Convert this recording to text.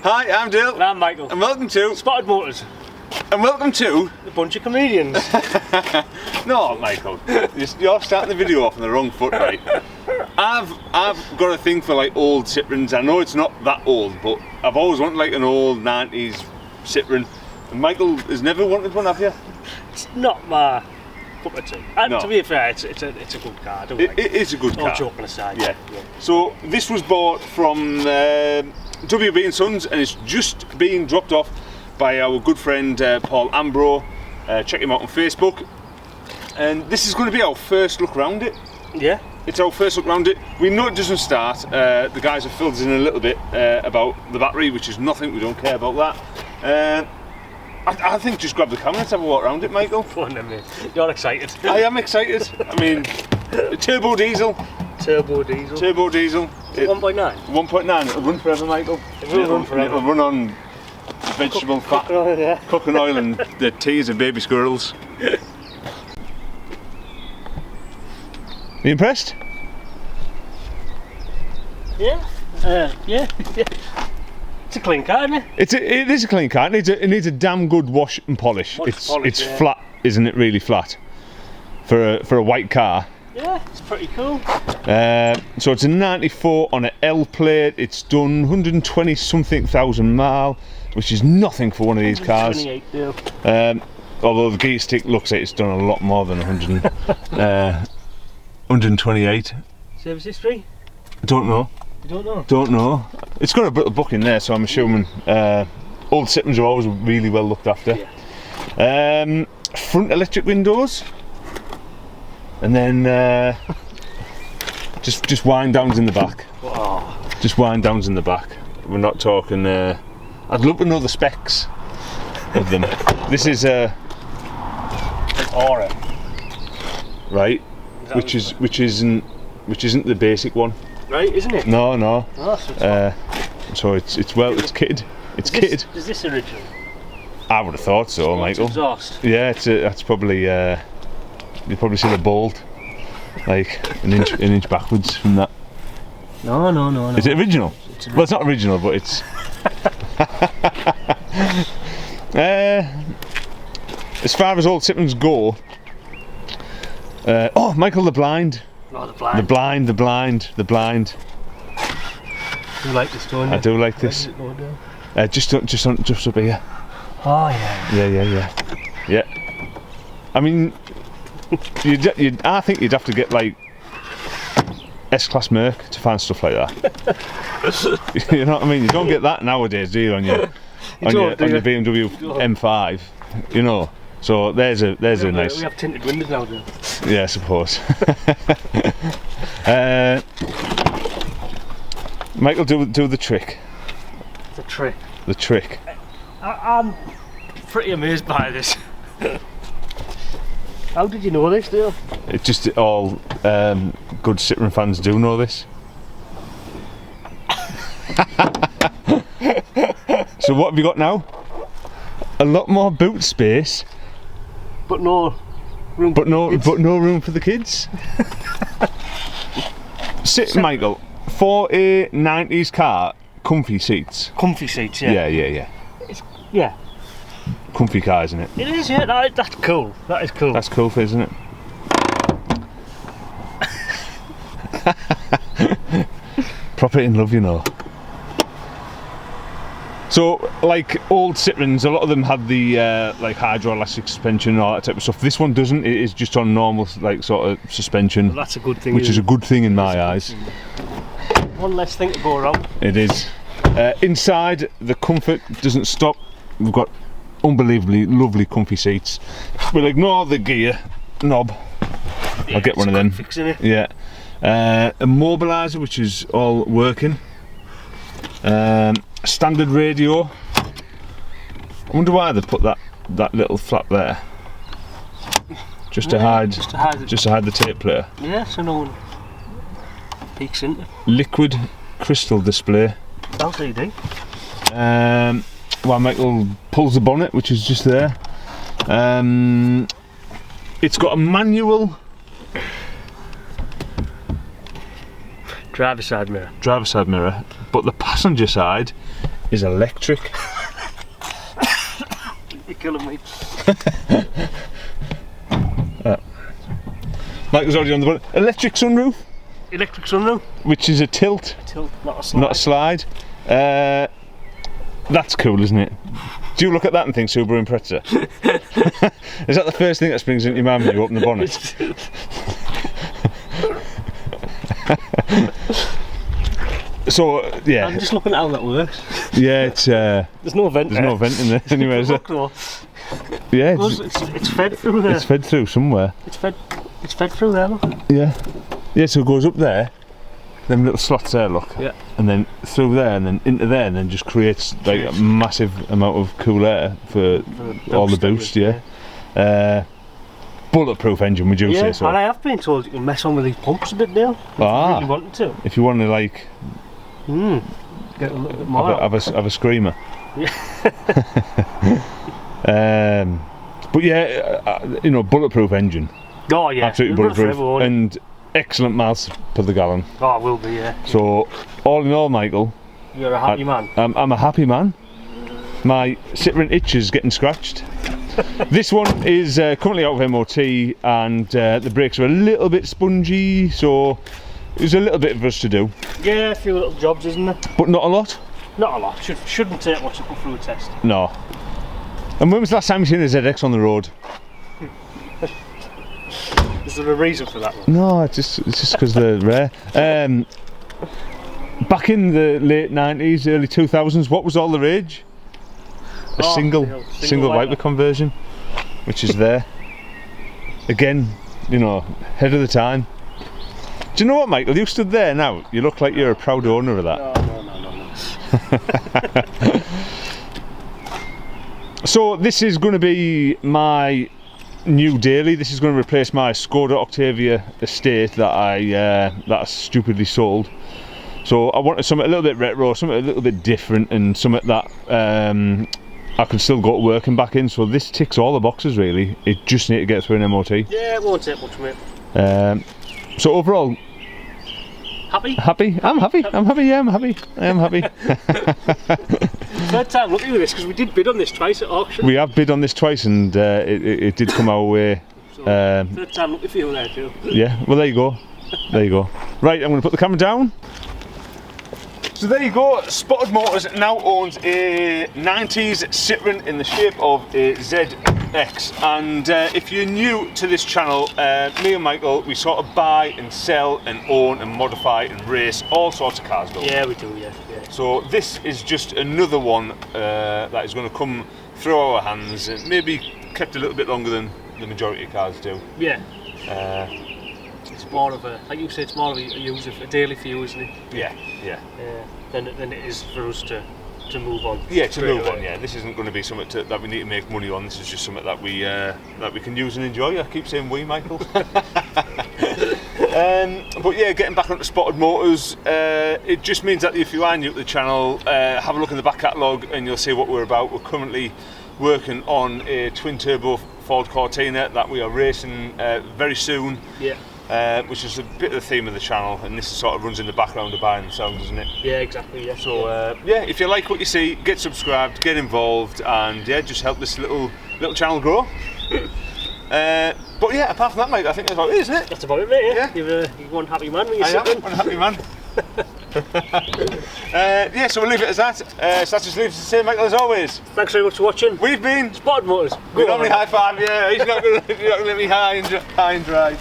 Hi, I'm Dale. And I'm Michael. And welcome to Spotted Motors. And welcome to A bunch of comedians. No, Michael. You're starting the video off on the wrong foot, right? I've got a thing for like old Citroens. I know it's not that old, but I've always wanted like an old 90s Citroen. And Michael has never wanted one, have you? It's not my cup of tea. And No. to be fair, it's a good car. I don't like It is a good All car. joking aside. Yeah. So this was bought from WB and Sons, and it's just being dropped off by our good friend Paul Ambro. Check him out on Facebook. And this is going to be our first look around it. Yeah. It's our first look around it. We know it doesn't start. The guys have filled us in a little bit about the battery, which is nothing. We don't care about that. I think just grab the camera. Let's have a walk around it, Michael. Go on then, mate. You're excited. I am excited. I mean, turbo diesel. Turbo diesel. Turbo diesel. 1.9. 1.9. It'll run forever, Michael. It will run forever. It'll run on vegetable fat, Yeah. cooking oil, and the tears of baby squirrels. Are you impressed? Yeah. Yeah. It's a clean car, isn't it? It is a clean car. It needs a damn good wash and polish. It's yeah. flat, isn't it? Really flat for a white car. Yeah, it's pretty cool. So it's a 94 on an L plate. It's done 120 something thousand mile, which is nothing for one of these cars. 28 deal. Although the gear stick looks like it's done a lot more than 128. Service history? I don't know. You don't know? Don't know. It's got a bit of book in there, so I'm assuming old Citroens are always really well looked after. Yeah. Front electric windows, and then just wind downs in the back. Oh. Just wind downs in the back. We're not talking. I'd love to know the specs of them. This is An Aura. right, which isn't the basic one. Right, isn't it? No. Oh, So it's kitted. It's kitted. Is this original? I would have thought so, Michael. Exhaust. Yeah, that's probably. You probably see the bolt, like an inch backwards from that. No. Is it original? Well, it's not original, but it's. As far as old Citroens go. Oh, Michael, the blind. Oh, the blind. The blind. You like this, don't you? I do like this. Just up here. Oh yeah. Yeah. I mean, I think you'd have to get like S-Class Merc to find stuff like that. You know what I mean? You don't get that nowadays, do you? On your BMW M5, you know. So there's a nice. We have tinted windows now, do we? Yeah, I suppose. Michael, do the trick. The trick. The trick. I'm pretty amazed by this. How did you know this, Dale? It's just all good Citroen fans do know this. So what have you got now? A lot more boot space, But no room. but no room for the kids. Michael, for a 90s car, comfy seats. Comfy seats, yeah. Yeah. Yeah. Comfy car, isn't it? It is, yeah. That's cool. That is cool. That's cool, isn't it? Proper in love, you know. So, like old Citroens, a lot of them had the like hydroelastic suspension and all that type of stuff. This one doesn't. It is just on normal, like sort of suspension. Well, that's a good thing. Which is a good thing in my eyes. One less thing to go around. It is. Inside, the comfort doesn't stop. We've got unbelievably lovely comfy seats. We'll ignore the gear knob. Yeah, I'll get one of them. Fixing it. Yeah. Immobiliser, which is all working. Standard radio. I wonder why they put that little flap there. Just to hide the tape player. Yeah, so no one peeks into. Liquid crystal display. LCD. While Michael pulls the bonnet, which is just there. It's got a manual Driver side mirror. But the passenger side is electric. You're killing me. Michael's already on the button. Electric sunroof, Electric sunroof. which is a tilt, Not a slide. not a slide. That's cool, isn't it? Do you look at that and think Subaru Impreza? Is that the first thing that springs into your mind when you open the bonnet? So yeah, I'm just looking at how that works. yeah, it's There's no vent. there's no vent in there anywhere, is there? Look though. Yeah, It's fed through there. it's fed through somewhere. It's fed through there, look. Yeah, yeah. So it goes up there, them little slots there, look. Yeah. And then through there, and then into there, and then just creates like a massive amount of cool air for all the boost. Yeah. Bulletproof engine, would you say so? And I have been told you can mess on with these pumps a bit now. If you really wanted to. If you want to like Get a little bit more. have a screamer. Yeah. But yeah, you know, bulletproof engine, Oh yeah. absolutely We've got it bulletproof, forever, won't it? and excellent miles per the gallon. Oh, it will be, yeah. So all in all, Michael, You're a happy man. I'm a happy man. My Citroen itch is getting scratched. This one is currently out of MOT, and the brakes are a little bit spongy, so there's a little bit for us to do, Yeah, a few little jobs, isn't there? but not a lot. Not a lot. Shouldn't take much to put through a test. No. And when was the last time you seen a ZX on the road? Is there a reason for that one? No, it's just because they're rare. Back in the late 90s, early 2000s, what was all the rage? A single wiper conversion, which is there. Again, you know, head of the time. Do you know what, Michael? You stood there now. You look like you're a proud owner of that. No. So this is going to be my new daily. This is going to replace my Skoda Octavia estate that I stupidly sold. So I wanted something a little bit retro, something a little bit different, and something that I can still go to work and back in. So this ticks all the boxes really. It just need to get through an MOT. Yeah, it won't take much, mate. So overall, Happy? happy? I'm happy. I'm happy. Yeah, I'm happy. I am happy. Third time looking at this, because we did bid on this twice at auction. We have bid on this twice, and it did come our way. So, third time looking for you there too. Yeah, well there you go. There you go. Right, I'm going to put the camera down. So there you go. Spotted Motors now owns a 90s Citroen in the shape of a ZX. And if you're new to this channel, me and Michael, we sort of buy and sell and own and modify and race all sorts of cars, don't we? Yeah, we do, yeah. So this is just another one that is going to come through our hands, and maybe kept a little bit longer than the majority of cars do. Yeah. It's more of a, like you say, it's more of a user, a daily for you, isn't it? Yeah. Than it is for us to move on. Yeah, to move on. Yeah, this isn't going to be something that we need to make money on. This is just something that we can use and enjoy. I keep saying we, Michael. But yeah, getting back onto Spotted Motors, it just means that if you are new to the channel, have a look in the back catalogue and you'll see what we're about. We're currently working on a twin turbo Ford Cortina that we are racing very soon. Yeah. Which is a bit of the theme of the channel, and this sort of runs in the background of buying and selling, doesn't it? Yeah, exactly. Yeah. So yeah, if you like what you see, get subscribed, get involved, and yeah, just help this little channel grow. But yeah, apart from that, mate, I think that's about it, isn't it? That's about it, mate. Yeah. You're one happy man when you're I am sitting. one happy man. Yeah, so we'll leave it as that. So that just leaves us to say, Michael, as always. Thanks very much for watching. We've been Spotted Motors. We normally high five, yeah. He's not going to let me high and dry.